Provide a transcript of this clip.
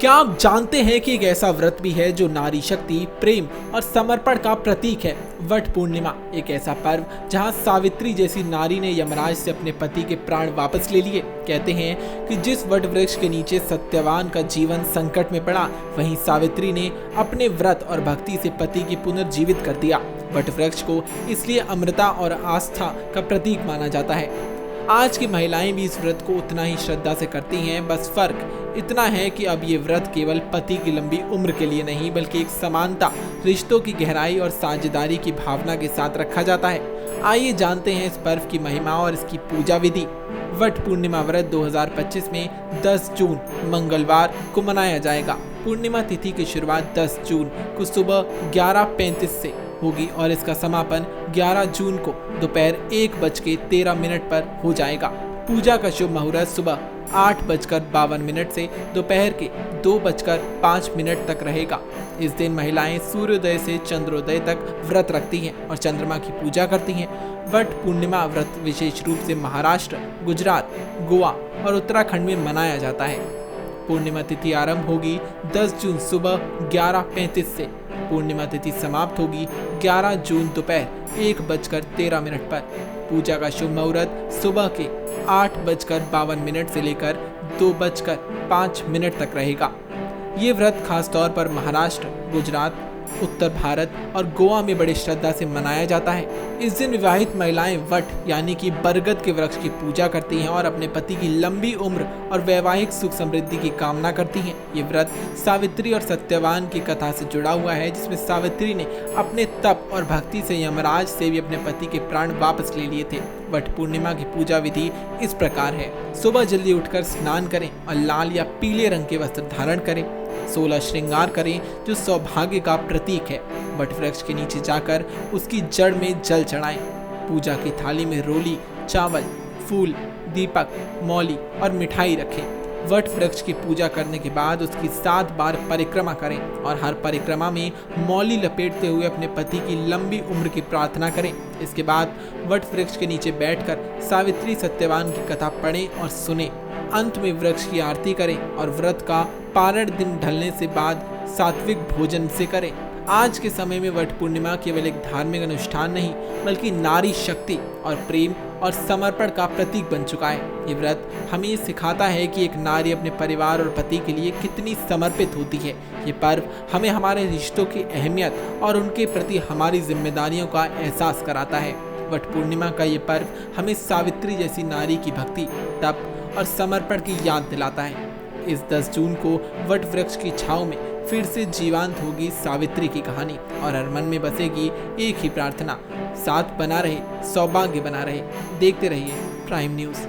क्या आप जानते हैं कि एक ऐसा व्रत भी है जो नारी शक्ति, प्रेम और समर्पण का प्रतीक है? वट पूर्णिमा एक ऐसा पर्व जहां सावित्री जैसी नारी ने यमराज से अपने पति के प्राण वापस ले लिए। कहते हैं कि जिस वट वृक्ष के नीचे सत्यवान का जीवन संकट में पड़ा, वहीं सावित्री ने अपने व्रत और भक्ति से पति की पुनर्जीवित कर दिया। वट वृक्ष को इसलिए अमृता और आस्था का प्रतीक माना जाता है। आज की महिलाएं भी इस व्रत को उतना ही श्रद्धा से करती हैं, बस फर्क इतना है कि अब ये व्रत केवल पति की लंबी उम्र के लिए नहीं, बल्कि एक समानता, रिश्तों की गहराई और साझेदारी की भावना के साथ रखा जाता है। आइए जानते हैं इस पर्व की महिमा और इसकी पूजा विधि। वट पूर्णिमा व्रत 2025 में 10 जून मंगलवार को मनाया जाएगा। पूर्णिमा तिथि की शुरुआत 10 जून को सुबह 11:35 से होगी और इसका समापन 11 जून को दोपहर 1:13 पर हो जाएगा। पूजा का शुभ मुहूर्त सुबह 8:52 से दोपहर के 2:05 तक रहेगा। इस दिन महिलाएं सूर्योदय से चंद्रोदय तक व्रत रखती हैं और चंद्रमा की पूजा करती हैं। वट पूर्णिमा व्रत विशेष रूप से महाराष्ट्र, गुजरात, गोवा और उत्तराखंड में मनाया जाता है। पूर्णिमा तिथि आरंभ होगी 10 जून सुबह 11:35 से। पूर्णिमा तिथि समाप्त होगी 11 जून दोपहर 1:13 पर। पूजा का शुभ मुहूर्त सुबह के 8:52 से लेकर 2:05 तक रहेगा। ये व्रत खास तौर पर महाराष्ट्र, गुजरात, उत्तर भारत और गोवा में बड़ी श्रद्धा से मनाया जाता है। इस दिन विवाहित महिलाएं वट यानी कि बरगद के वृक्ष की पूजा करती हैं और अपने पति की लंबी उम्र और वैवाहिक सुख समृद्धि की कामना करती हैं। ये व्रत सावित्री और सत्यवान की कथा से जुड़ा हुआ है, जिसमें सावित्री ने अपने तप और भक्ति से यमराज से भी अपने पति के प्राण वापस ले लिए थे। वट पूर्णिमा की पूजा विधि इस प्रकार है। सुबह जल्दी उठकर स्नान करें और लाल या पीले रंग के वस्त्र धारण करें। 16 श्रृंगार करें जो सौभाग्य का प्रतीक है। वट वृक्ष के नीचे जाकर उसकी जड़ में जल चढ़ाएं। पूजा की थाली में रोली, चावल, फूल, दीपक, मौली और मिठाई रखें। वट वृक्ष की पूजा करने के बाद उसकी 7 बार परिक्रमा करें और हर परिक्रमा में मौली लपेटते हुए अपने पति की लंबी उम्र की प्रार्थना करें। इसके बाद वट वृक्ष के नीचे बैठकर सावित्री सत्यवान की कथा पढ़ें और सुनें। अंत में वृक्ष की आरती करें और व्रत का पारण दिन ढलने से बाद सात्विक भोजन से करें। आज के समय में वट पूर्णिमा केवल एक धार्मिक अनुष्ठान नहीं, बल्कि नारी शक्ति और प्रेम और समर्पण का प्रतीक बन चुका है। ये व्रत हमें ये सिखाता है कि एक नारी अपने परिवार और पति के लिए कितनी समर्पित होती है। ये पर्व हमें हमारे रिश्तों की अहमियत और उनके प्रति हमारी जिम्मेदारियों का एहसास कराता है। वट पूर्णिमा का ये पर्व हमें सावित्री जैसी नारी की भक्ति, तप और समर्पण की याद दिलाता है। इस 10 जून को वट वृक्ष की छांव में फिर से जीवंत होगी सावित्री की कहानी और हर मन में बसेगी एक ही प्रार्थना, साथ बना रहे, सौभाग्य बना रहे। देखते रहिए प्राइम न्यूज़।